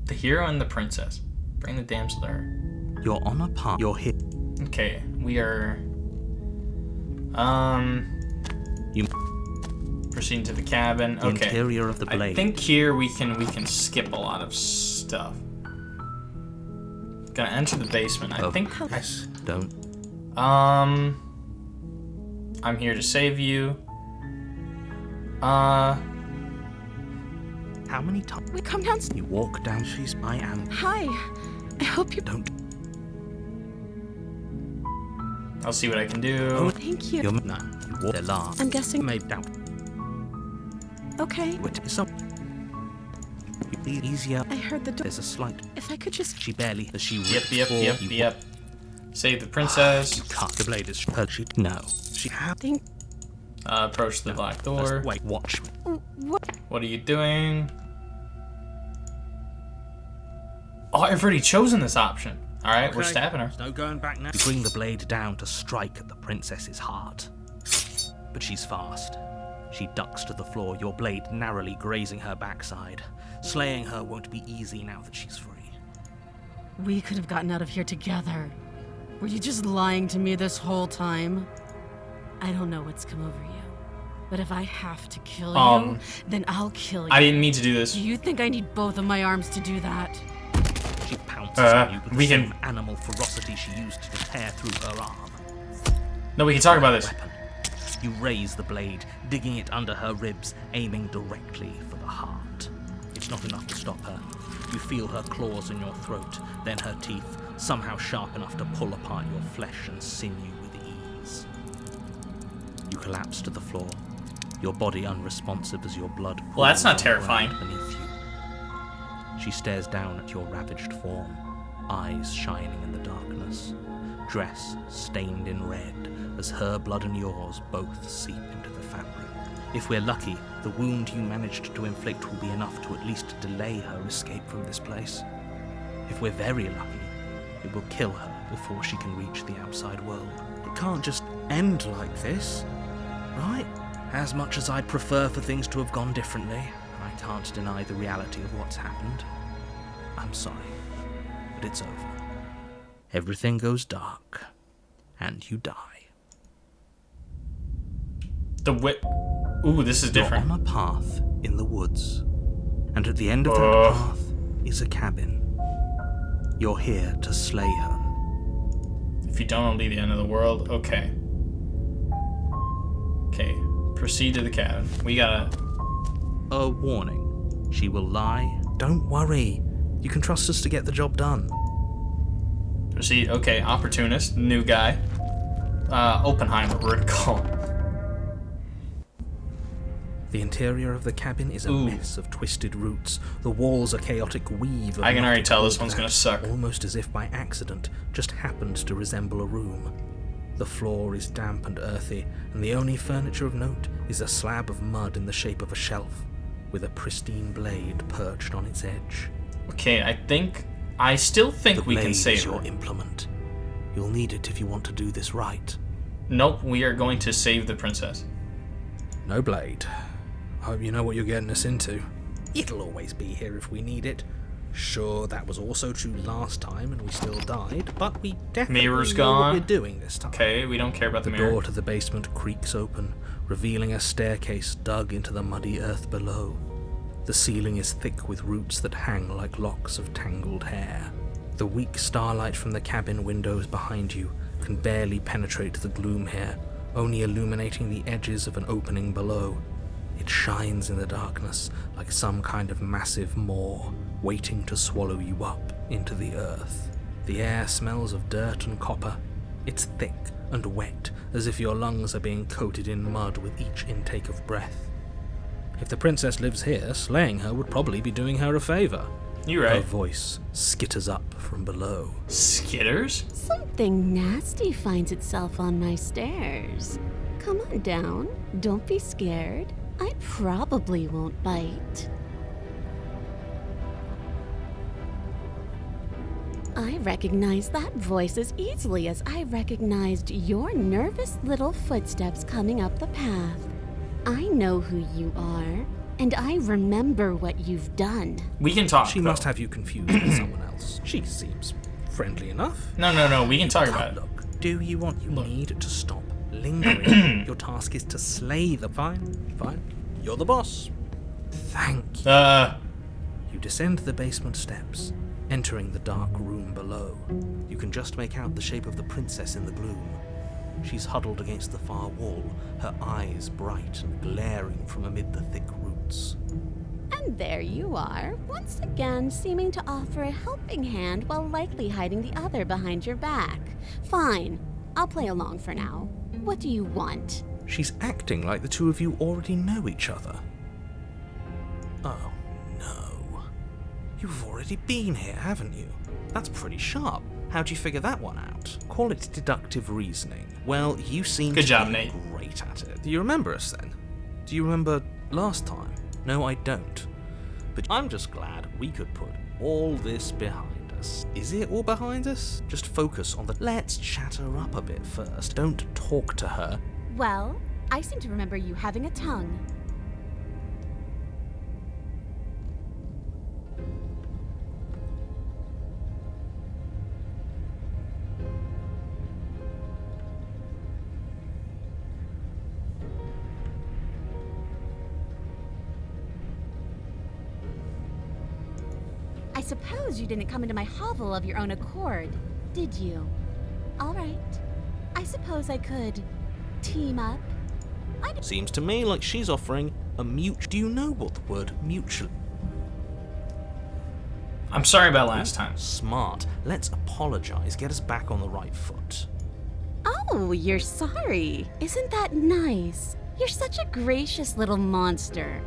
The hero and the princess. Bring the damsel to her. You're on a path. You're here. Okay, we are... You... Proceeding to the cabin. The Okay. interior of the blade. I think here we can skip a lot of stuff. Gonna enter the basement. I think... Yes, don't. I'm here to save you. How many times? We come down. You walk down. I am. Hi. I hope you Don't. I'll see what I can do. Oh, Thank you. you're no. You walk. They're laugh. I'm guessing. Made down. Okay. Wait, some. You be easier. I heard the door. There's a slight. If I could just. She barely. As she. Yep. You Save the princess. You cut the blade. Is her. She no. She had. Think. Approach the black door. Wait. Watch me. What? What are you doing? Oh, I've already chosen this option. All right, we're Okay, stabbing her. there's no going back now. You bring the blade down to strike at the princess's heart. But she's fast. She ducks to the floor, your blade narrowly grazing her backside. Slaying her won't be easy now that she's free. We could have gotten out of here together. Were you just lying to me this whole time? I don't know what's come over you. But if I have to kill you, then I'll kill you. I didn't mean to do this. Do you think I need both of my arms to do that? She pounces on you with we the can- same animal ferocity she used to tear through her arm. No, we can talk about this. Weapon. You raise the blade, digging it under her ribs, aiming directly for the heart. It's not enough to stop her. You feel her claws in your throat, then her teeth, somehow sharp enough to pull apart your flesh and sinew with ease. You collapse to the floor, your body unresponsive as your blood pools Well, that's not on the ground terrifying. beneath you. She stares down at your ravaged form, eyes shining in the darkness, dress stained in red as her blood and yours both seep into the fabric. If we're lucky, the wound you managed to inflict will be enough to at least delay her escape from this place. If we're very lucky, it will kill her before she can reach the outside world. It can't just end like this, right? As much as I'd prefer for things to have gone differently, I can't deny the reality of what's happened. I'm sorry, but it's over. Everything goes dark, and you die. Ooh, this is different. You're on a path in the woods, and at the end of that path is a cabin. You're here to slay her. If you don't, it'll be the end of the world. Okay. Okay. Proceed to the cabin. We gotta... A warning. She will lie. Don't worry. You can trust us to get the job done. Proceed. Okay, opportunist. New guy. Oppenheimer, we're gonna call him. The interior of the cabin is a mess of twisted roots. The walls a chaotic weave of I can already knotted tell this wood one's gonna that, suck. almost as if by accident, just happened to resemble a room. The floor is damp and earthy, and the only furniture of note is a slab of mud in the shape of a shelf, with a pristine blade perched on its edge. Okay, I still think we can The save blade is your her. implement. You'll need it if you want to do this right. Nope, we are going to save the princess. No blade. Hope you know what you're getting us into. It'll always be here if we need it. Sure, that was also true last time and we still died, but we definitely Mirror's know what gone. we're doing this time. Okay, we don't care about the The mirror. door to the basement creaks open, revealing a staircase dug into the muddy earth below. The ceiling is thick with roots that hang like locks of tangled hair. The weak starlight from the cabin windows behind you can barely penetrate the gloom here, only illuminating the edges of an opening below. It shines in the darkness like some kind of massive maw, waiting to swallow you up into the earth. The air smells of dirt and copper. It's thick and wet, as if your lungs are being coated in mud with each intake of breath. If the princess lives here, slaying her would probably be doing her a favor. You're Her right. voice skitters up from below. Skitters? Something nasty finds itself on my stairs. Come on down. Don't be scared. I probably won't bite. I recognize that voice as easily as I recognized your nervous little footsteps coming up the path. I know who you are. And I remember what you've done. We can talk. She though. must have you confused with someone else. She seems friendly enough. No. We can talk about it. Look, do you want... You need to stop lingering. Your task is to slay the... Fine. You're the boss. Thank you. You descend the basement steps, entering the dark room below. You can just make out the shape of the princess in the gloom. She's huddled against the far wall, her eyes bright and glaring from amid the thick roots. And there you are, once again seeming to offer a helping hand while likely hiding the other behind your back. Fine, I'll play along for now. What do you want? She's acting like the two of you already know each other. Oh, no. You've already been here, haven't you? That's pretty sharp. How'd you figure that one out? Call it deductive reasoning. Well, you seem Good to job, be Nate. great at it. Do you remember us then? Do you remember last time? No, I don't. But I'm just glad we could put all this behind us. Is it all behind us? Just focus on the... Let's chat her up a bit first. Don't talk to her. Well, I seem to remember you having a tongue. I suppose you didn't come into my hovel of your own accord, did you? All right. I suppose I could team up. Seems to me like she's offering a mutual... Do you know what the word mutual... I'm sorry about last time. Smart. Let's apologize. Get us back on the right foot. Oh, you're sorry. Isn't that nice? You're such a gracious little monster.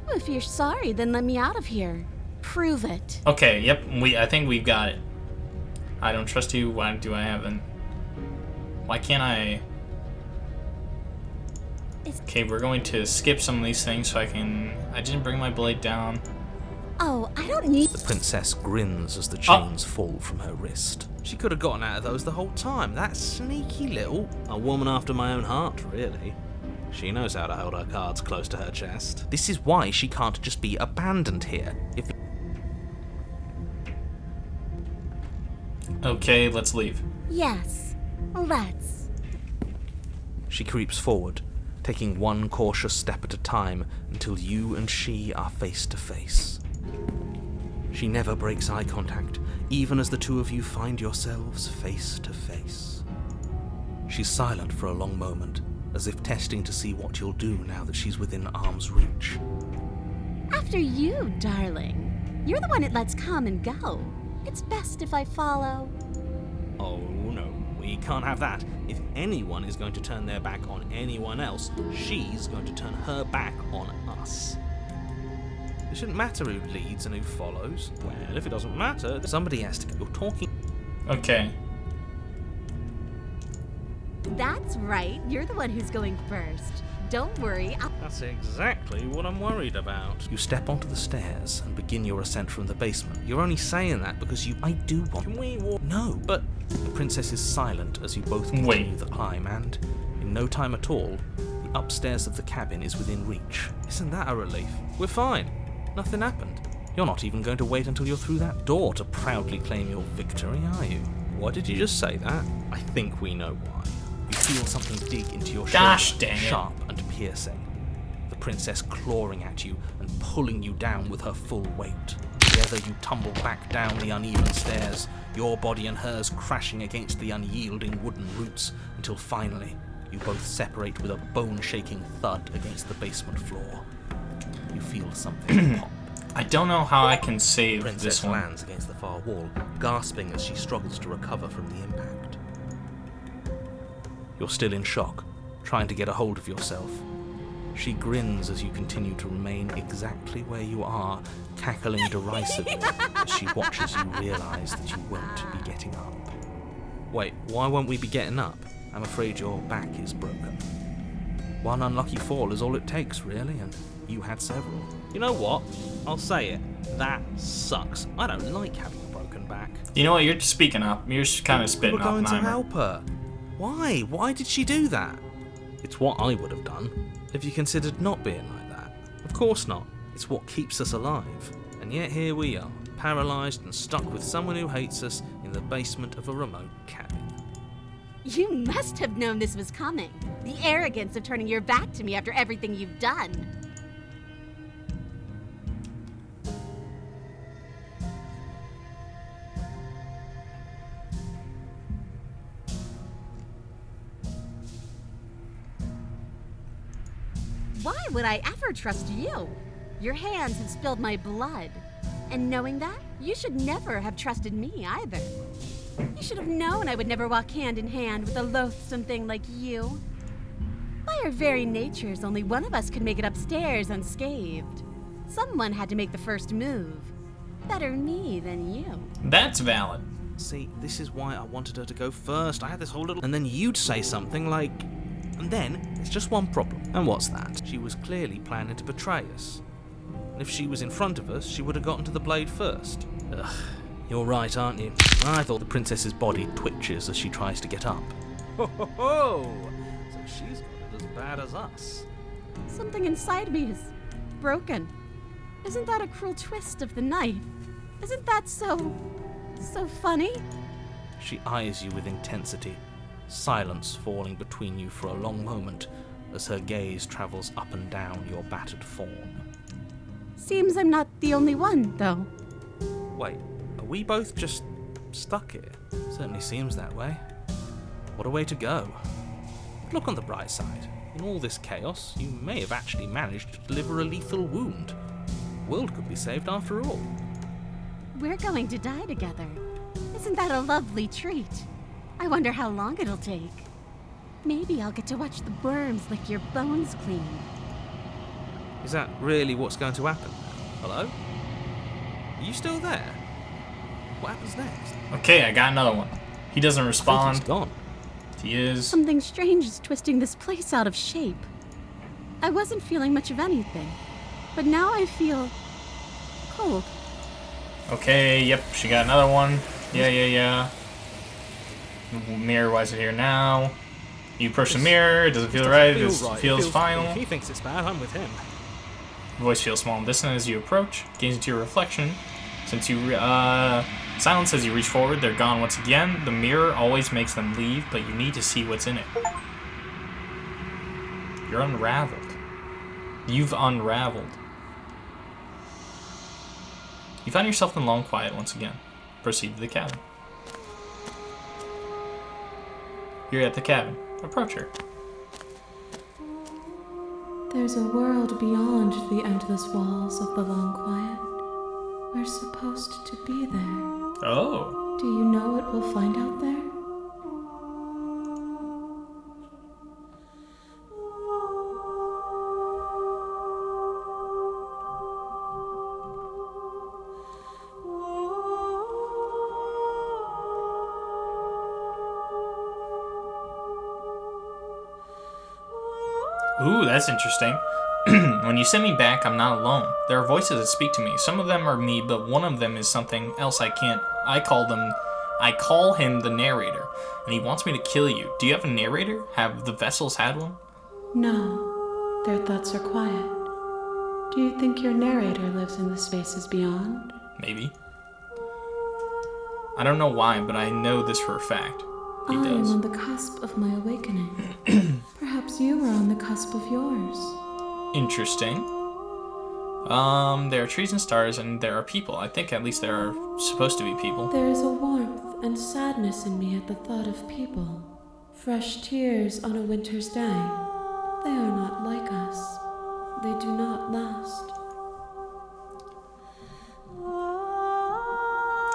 Well, if you're sorry, then let me out of here. Prove it. Okay, yep, I think we've got it. I don't trust you. Why do I haven't? Why can't I? Okay, we're going to skip some of these things so I didn't bring my blade down. Oh, I don't need... The princess grins as the chains fall from her wrist. She could have gotten out of those the whole time. That sneaky little... A woman after my own heart, really. She knows how to hold her cards close to her chest. This is why she can't just be abandoned here. If... Okay, let's leave. Yes, let's. She creeps forward, taking one cautious step at a time until you and she are face to face. She never breaks eye contact, even as the two of you find yourselves face to face. She's silent for a long moment, as if testing to see what you'll do now that she's within arm's reach. After you, darling. You're the one it lets come and go. It's best if I follow. Oh no, we can't have that. If anyone is going to turn their back on anyone else, she's going to turn her back on us. It shouldn't matter who leads and who follows. Well, if it doesn't matter, somebody has to go. You're talking... Okay. That's right. You're the one who's going first. Don't worry. That's exactly what I'm worried about. You step onto the stairs and begin your ascent from the basement. You're only saying that because I do want... Can we walk? No, but... The princess is silent as you both continue the climb, and in no time at all, the upstairs of the cabin is within reach. Isn't that a relief? We're fine. Nothing happened. You're not even going to wait until you're through that door to proudly claim your victory, are you? Why did you just say that? I think we know why. You feel something dig into your Gosh shoulder, dang it. sharp and piercing. The princess clawing at you and pulling you down with her full weight. Together you tumble back down the uneven stairs, your body and hers crashing against the unyielding wooden roots, until finally you both separate with a bone-shaking thud against the basement floor. You feel something pop. I don't know how I can save Princess this one. lands against the far wall, gasping as she struggles to recover from the impact. You're still in shock, trying to get a hold of yourself. She grins as you continue to remain exactly where you are, cackling derisively as she watches you realize that you won't be getting up. Wait, why won't we be getting up? I'm afraid your back is broken. One unlucky fall is all it takes, really, and you had several. You know what? I'll say it. That sucks. I don't like having a broken back. You know what? You're speaking up. You're kind of spitting We're going to Oppenheimer. help her. Why? Why did she do that? It's what I would have done if you considered not being like that. Of course not. It's what keeps us alive. And yet here we are, paralysed and stuck with someone who hates us in the basement of a remote cabin. You must have known this was coming. The arrogance of turning your back to me after everything you've done. Why would I ever trust you? Your hands have spilled my blood. And knowing that, you should never have trusted me either. You should have known I would never walk hand in hand with a loathsome thing like you. By our very natures, only one of us could make it upstairs unscathed. Someone had to make the first move. Better me than you. That's valid. See, this is why I wanted her to go first. I had this whole little... And then you'd say something like... And then, there's just one problem. And what's that? She was clearly planning to betray us. And if she was in front of us, she would have gotten to the blade first. Ugh, you're right, aren't you? I thought the princess's body twitches as she tries to get up. Ho ho ho! So she's got it as bad as us. Something inside me is broken. Isn't that a cruel twist of the knife? Isn't that so funny? She eyes you with intensity, silence falling between you for a long moment as her gaze travels up and down your battered form. Seems I'm not the only one, though. Wait, are we both just stuck here? Certainly seems that way. What a way to go. But look on the bright side. In all this chaos, you may have actually managed to deliver a lethal wound. The world could be saved after all. We're going to die together. Isn't that a lovely treat? I wonder how long it'll take. Maybe I'll get to watch the worms lick your bones clean. Is that really what's going to happen? Hello? Are you still there? What happens next? Okay, I got another one. He doesn't I think respond. he's gone. He is. Something strange is twisting this place out of shape. I wasn't feeling much of anything, but now I feel cold. Okay, yep, she got another one. Yeah. Mirror, why is it here now? You approach the mirror, it doesn't feel right, it feels final. If he thinks it's bad, I'm with him. Your voice feels small and distant as you approach, gaze into your reflection. Since you, silence as you reach forward, they're gone once again. The mirror always makes them leave, but you need to see what's in it. You're unraveled. You've unraveled. You find yourself in long quiet once again. Proceed to the cabin. You're at the cabin. Approach her. There's a world beyond the endless walls of the long quiet. We're supposed to be there. Oh. Do you know what we'll find out there? Ooh, that's interesting. When you send me back, I'm not alone. There are voices that speak to me. Some of them are me, but one of them is something else I can't. I call him the narrator, and he wants me to kill you. Do you have a narrator? Have the vessels had one? No, their thoughts are quiet. Do you think your narrator lives in the spaces beyond? Maybe. I don't know why, but I know this for a fact. He I am does. on the cusp of my awakening. Perhaps you are on the cusp of yours. Interesting. There are trees and stars, and there are people. I think at least there are supposed to be people. There is a warmth and sadness in me at the thought of people. Fresh tears on a winter's day. They are not like us. They do not last.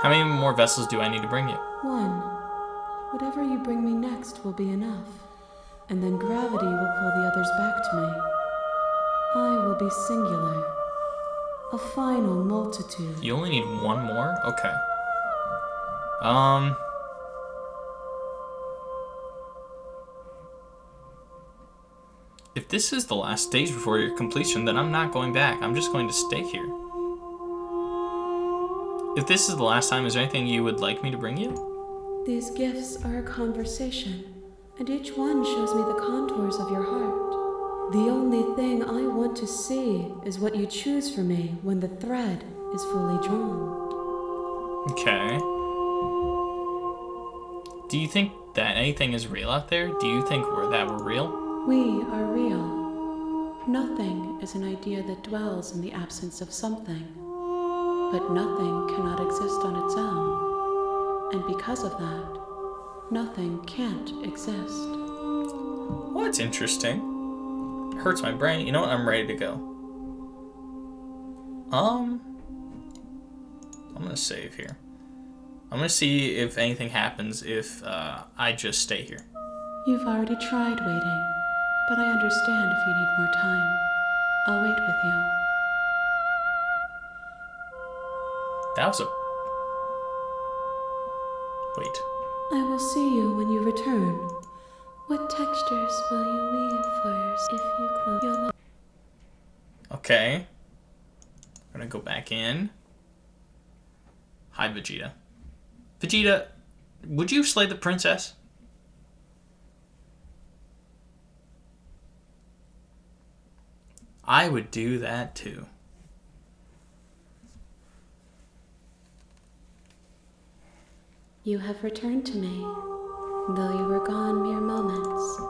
How many more vessels do I need to bring you? One. Whatever you bring me next will be enough. And then gravity will pull the others back to me. I will be singular. A final multitude. You only need one more? Okay. If this is the last stage before your completion, then I'm not going back. I'm just going to stay here. If this is the last time, is there anything you would like me to bring you? These gifts are a conversation, and each one shows me the contours of your heart. The only thing I want to see is what you choose for me when the thread is fully drawn. Okay. Do you think that anything is real out there? Do you think that we're real? We are real. Nothing is an idea that dwells in the absence of something. But nothing cannot exist on its own. And because of that, nothing can't exist. Well, that's interesting. Hurts my brain. You know what? I'm ready to go. I'm gonna save here. I'm gonna see if anything happens if I just stay here. You've already tried waiting, but I understand if you need more time. I'll wait with you. That was a... Wait. I will see you when you return. What textures will you weave first if you close your eyes? Okay. I'm gonna go back in. Hi, Vegeta. Vegeta, would you slay the princess? I would do that too. You have returned to me. Though you were gone mere moments,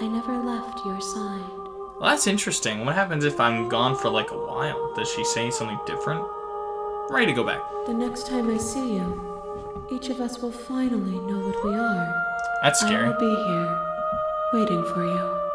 I never left your side. Well, that's interesting. What happens if I'm gone for like a while? Does she say something different? I'm ready to go back. The next time I see you, each of us will finally know what we are. That's scary. I will be here, waiting for you.